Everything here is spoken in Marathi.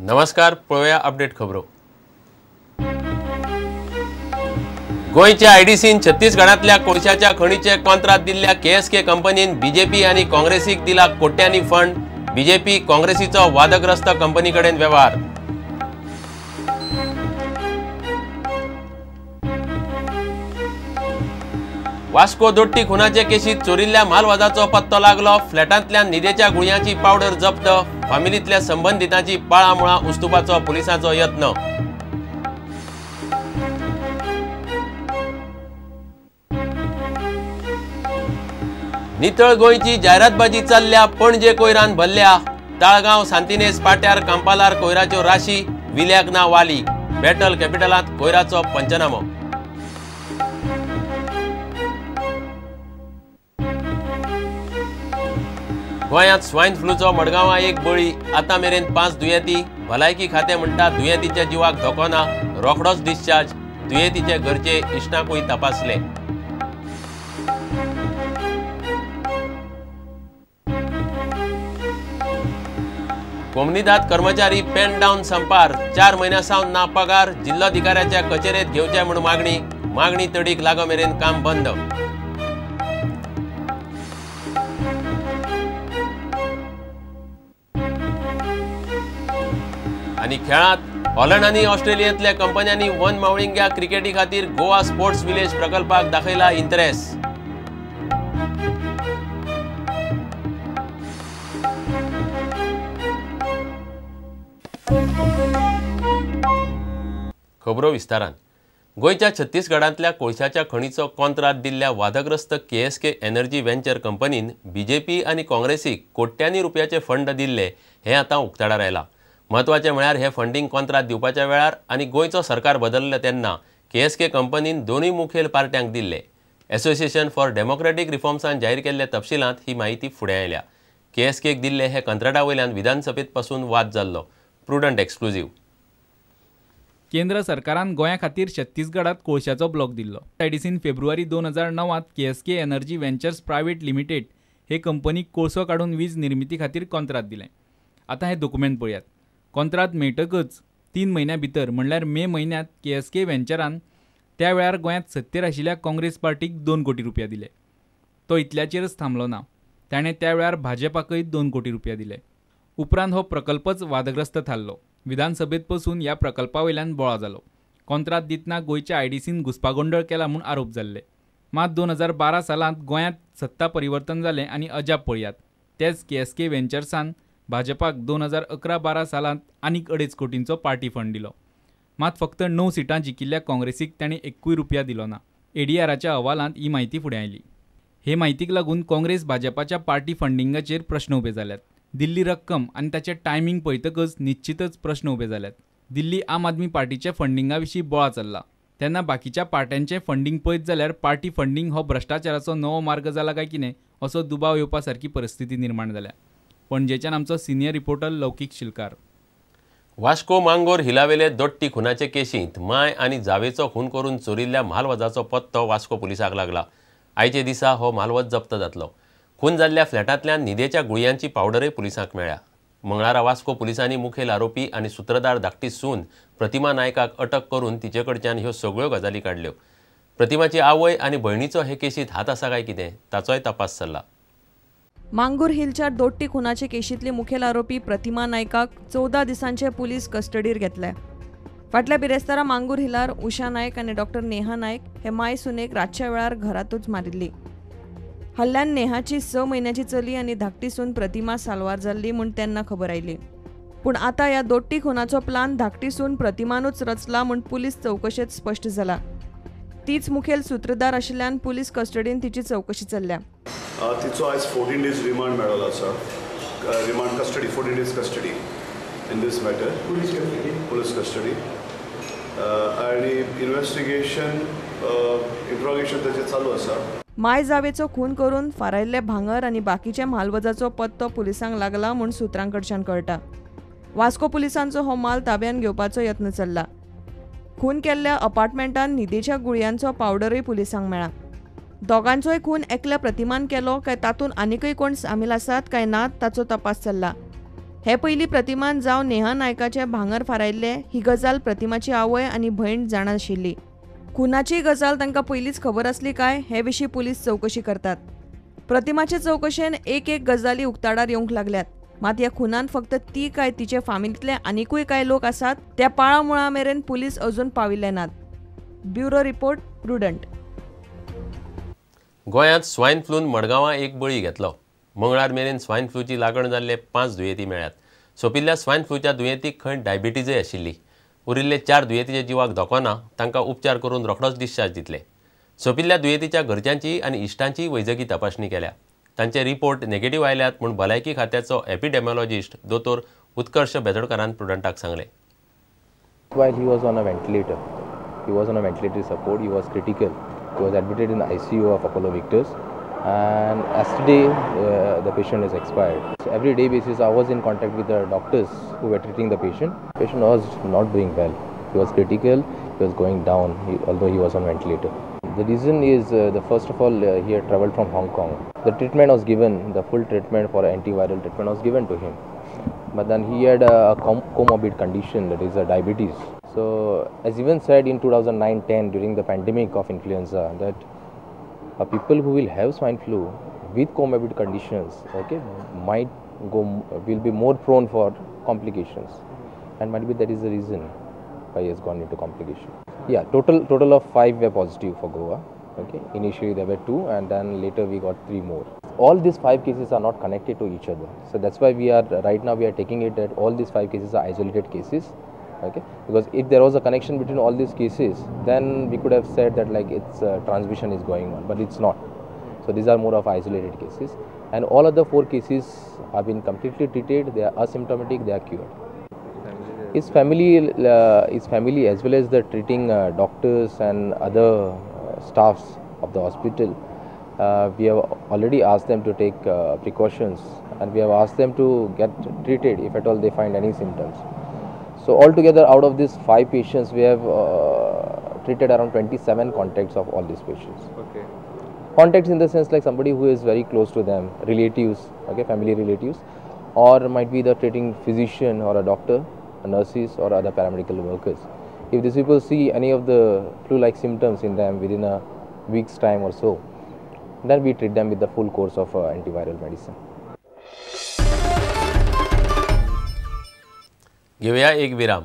नमस्कार, पळोवया अपडेट खबरो। गोयच्या आयडीसीन छत्तीसगडातल्या कोळशाच्या खणीचे कॉन्ट्रॅक्ट दिल्ल्या केएसके कंपनीन बीजेपी आणि काँग्रेसीक दिला कोट्यांनी फंड। बीजेपी काँग्रेसीचो वादग्रस्त कंपनीकडेन व्यवहार। वास्को दोट्टी खुनाचे केशीत चोरिल्ल्या मालवादाचो पत्तो लागलो। फ्लॅटांतल्या न्हिदेच्या गुळयांची पावडर जप्त। फामिलीतल्या संबंधितांची पाळामुळा उस्तुपाचो पुलिसांचो यत्न। नितळ गोंयची जायरातबाजी चल्ल्या। पणजे कोयरान भरल्या। ताळगांव सांतिनेज पाट्यार कांपालार कोयराच्यो राशी। विल्याक ना वाली। बॅटल कॅपिटलांत कोयराचो पंचनामो। गोंयांत स्वायन फ्लूचो मडगांवां एक बळी। आतां मेरेन 5 दुयेंती। भलायकी खातें म्हणटा दुयेंतीच्या जिवाक धोको ना। रोखडोच डिस्चार्ज। दुयेंतीचे घरचे इश्टांकूय तपासले। कोमनीदाद कर्मचारी पेन डावन संपार। 4 म्हयन्यांसावन ना पगार। जिल्लोधिकाऱ्याच्या कचेरेत घेवचे म्हूण मागणी तडीक लागो मेरेन काम बंद। आणि खेळांत हॉलंड आणि ऑस्ट्रेलियांतल्या कंपन्यांनी वन मावळिंग्या क्रिकेटी खातीर गोवा स्पोर्ट्स विलेज प्रकल्पाक दाखयला इंटरेस्ट। खबरो विस्तारान। गोयच्या छत्तीसगडांतल्या कोळशाच्या खणीचो कॉन्ट्रॅक्ट दिल्ल्या वादग्रस्त केएसके एनर्जी व्हेंचर कंपनीन बीजेपी आणि काँग्रेसीक कोट्यांनी रुपयाचे फंड दिल्ले हे आतां उक्ताडार आयला। महत्वाचे म्हळ्यार हे फंडींग कॉन्ट्रॅक्ट दिवपाच्या वेळार आनी गोंयचो सरकार बदलले तेन्ना केएसके कंपनीन दोनूय मुखेल पार्ट्यांक दिल्ले। एसोसिएशन फॉर डेमोक्रेटीक रिफॉर्म्सान जाहीर केल्ल्या तपशिलांत ही माहिती फुडें आयल्या। केएसकेक दिल्ले हे कंत्राटा वयल्यान विधानसभेत पासून वाद जाल्लो। Prudent exclusive. केंद्र सरकारान गोंया खातीर छत्तीसगडात कोळशाचो ब्लॉक दिल्लो। आयडीसीन फेब्रुवारी 2009 KSK energy ventures private limited हे कंपनीक कोळसो काडून वीज निर्मिती खातीर कॉन्ट्रॅक्ट दिलें। आतां हे डॉक्युमेंट पळयात। कॉन्ट्रॅक्ट मेळटकच 3 म्हयन्यां भितर म्हणल्यार मे म्हयन्यांत केएसके व्हेंचरान त्या वेळार गोंयांत सत्तेर आशिल्ल्या काँग्रेस पार्टीक 2 कोटी रुपया दिले। तो इतल्याचेरच थांबलो ना। ताणें त्या वेळार भाजपाकय 2 कोटी रुपया दिले। उपरांत हो प्रकल्पच वादग्रस्त थारलो। विधानसभेत पासून ह्या प्रकल्पा वयल्यान बोळा जालो। कॉन्ट्रॅक्ट दितना गोंयच्या आयडीसीन घुसपागोंदळ केला म्हूण आरोप जाल्ले। मात 2012 सालांत गोंयांत सत्ता परिवर्तन जालें आनी अजाप पळयात। तेच केएसके व्हेंचर्सान भाजपाक 2011-12 सालांत आनीक 2.5 कोटींचो पार्टी फंड दिलो। मात फक्त 9 सिटां जिकिल्ल्या काँग्रेसीक ताणें 1 रुपया दिलो ना। एडीआराच्या अहवालांत ही माहिती फुडें आयली। हे माहितीक लागून काँग्रेस भाजपाच्या पार्टी फंडिंगाचेर प्रश्न उबे जाल्यात। दिल्ली रक्कम आनी ताचें टायमिंग पळयतकच निश्चितच प्रश्न उबे जाल्यात। दिल्ली आम आदमी पार्टीच्या फंडिंगा विशीं बोळा चल्ला। तेन्ना बाकीच्या पार्ट्यांचें फंडिंग पळयत जाल्यार पार्टी फंडिंग हो भ्रष्टाचाराचो नवो मार्ग जाला काय कितें असो दुबाव येवपा सारकी परिस्थिती निर्माण जाल्या। पणजेच्यान आमचो सिनियर रिपोर्टर लौकीक शिलकार। वास्को मांगोर हिलावेले दोट्टी खुनाचे केशींत माय आनी जावेचो खून करून चोरिल्ल्या मालवजाचो पत्तो वास्को पुलिसाक लागला। आयचे दिसा हो मालवज जप्त जातलो। खून जाल्ल्या फ्लॅटांतल्यान न्हिदेच्या गुळयांची पावडरय पुलिसांक मेळ्ळ्या। मंगळारा वास्को पुलिसांनी मुखेल आरोपी आनी सूत्रधार धाकटी सून प्रतिमा नायकाक अटक करून तिचे कडच्यान ह्यो सगळ्यो गजाली काडल्यो। प्रतिमाची आवय आनी भयणीचो हे केशींत हात आसा काय कितें ताचोय तपास चल्ला। मांगूर हिलच्या दोट्टी खुनाचे केशींतली मुखेल आरोपी प्रतिमा नायकाक 14 दिसांचे पुलीस कस्टडीर घेतले। फाटल्या बिरेस्तारा मांगूर हिलार उषा नायक आनी doctor Neha Nayak hey my सुनेक रातच्या वेळार घरातूच मारिल्ली। हल्ल्यान नेहाची 6 म्हयन्याची चली आनी धाकटी सून प्रतिमा साल्वार जाल्ली म्हूण तेन्ना खबर आयली। पूण आतां ह्या दोट्टी खुनाचो प्लान धाकटी सून प्रतिमानूच रचला म्हूण पुलीस चौकशेंत स्पश्ट जाला। तीच मुखेल सूत्रधार आशिल्ल्यान पुलीस कस्टडीन तिची चौकशी चल्ल्या। तिचो आयज 14 डेज रिमांड मेळ्ळो आसा। Remand custody 14 days custody in this matter police custody आनी इन्वेस्टिगेशन इंट्रोगेशन ताचें चालू आसा। माय जावेचो खून करून फारायल्ले भांगर आनी बाकीच्या मालवजाचो पत्तो पुलिसांक लागला म्हूण सुत्रांकडच्यान कळटा। वास्को पुलिसांचो हो माल ताब्यान घेवपाचो यत्न चल्ला। खून केल्ल्या अपार्टमेंटान न्हिदेच्या गुळयांचो पावडरय पुलिसांक मेळ्ळा। दोगांचोय खून एकल्या प्रतिमान केलो काय तातूंत आनीकय कोण सामील आसात काय नात ताचो तपास चल्ला। हे पयलीं प्रतिमान जावन नेहा नायकाचे भांगर फारायल्ले ही गजाल प्रतिमाची आवय आनी भयण जाण आशिल्ली. खुनाची गजाल तांकां पयलींच खबर आसली काय हे विशीं पुलीस चवकशी करतात. प्रतिमाचे चवकशेन एक गजाली उक्ताडार येवंक लागल्यात. मात ह्या खुनान फक्त ती काय तिचे फामिलींतले आनीकूय कांय लोक आसात त्या पाळा मेरेन पुलीस अजून पाविल्ले नात. Bureau report prudent. गोंयांत स्वायन फ्लून मडगांवां एक बळी घेतलो. मंगळार मेरेन स्वायन फ्लूची लागण जाल्ले 5 दुयेंती मेळ्ळ्यात. सोंपिल्ल्या स्वायन फ्लूच्या दुयेंतीक खंय डायबिटीजय आशिल्ली. उरिल्ले 4 दुयेंतीच्या जिवाक धोको ना. तांकां उपचार करून रोखडोच डिस्चार्ज दितले. सोंपिल्ल्या दुयेंतीच्या घरच्यांची आनी इश्टांची वैजकी तपासणी केल्या. तांचे रिपोर्ट नेगेटिव्ह आयल्यात म्हूण भलायकी खात्याचो एपिडेमियोलॉजिस्ट दोतोर उत्कर्ष बेदडकरान प्रुडंटाक सांगलें. While he was on a ventilator, he was on a ventilator support, he was critical. He was admitted in the ICU of Apollo Victors, and yesterday the patient has expired. So every day basis I was in contact with the doctors who were treating the patient. The patient was not doing well. He was critical, he was going down, although he was on ventilator. The reason is, first of all, he had travelled from Hong Kong. The treatment was given, the full treatment for antiviral treatment was given to him. But then he had a comorbid condition, that is diabetes. So as even said in 2009-10 during the pandemic of influenza, that people who will have swine flu with comorbid conditions, okay, will be more prone for complications, and might be that is the reason why he has gone into complication. Yeah, total of 5 were positive for Goa. Okay, initially there were 2, and then later we got 3 more. All these 5 cases are not connected to each other, so that's why we are taking it that all these 5 cases are isolated cases. Okay, because if there was a connection between all these cases, then we could have said that like its transmission is going on, but it's not. So these are more of isolated cases, and all other 4 cases have been completely treated. They are asymptomatic, they are cured. His family as well as the treating doctors and other staffs of the hospital, we have already asked them to take precautions, and we have asked them to get treated if at all they find any symptoms. So altogether out of these 5 patients, we have treated around 27 contacts of all these patients. Okay. Contacts in the sense like somebody who is very close to them, relatives, okay, family relatives, or might be the treating physician or a doctor, nurses or other paramedical workers. If these people see any of the flu-like symptoms in them within a week's time or so, then we treat them with the full course of antiviral medicine. घेऊया एक विराम.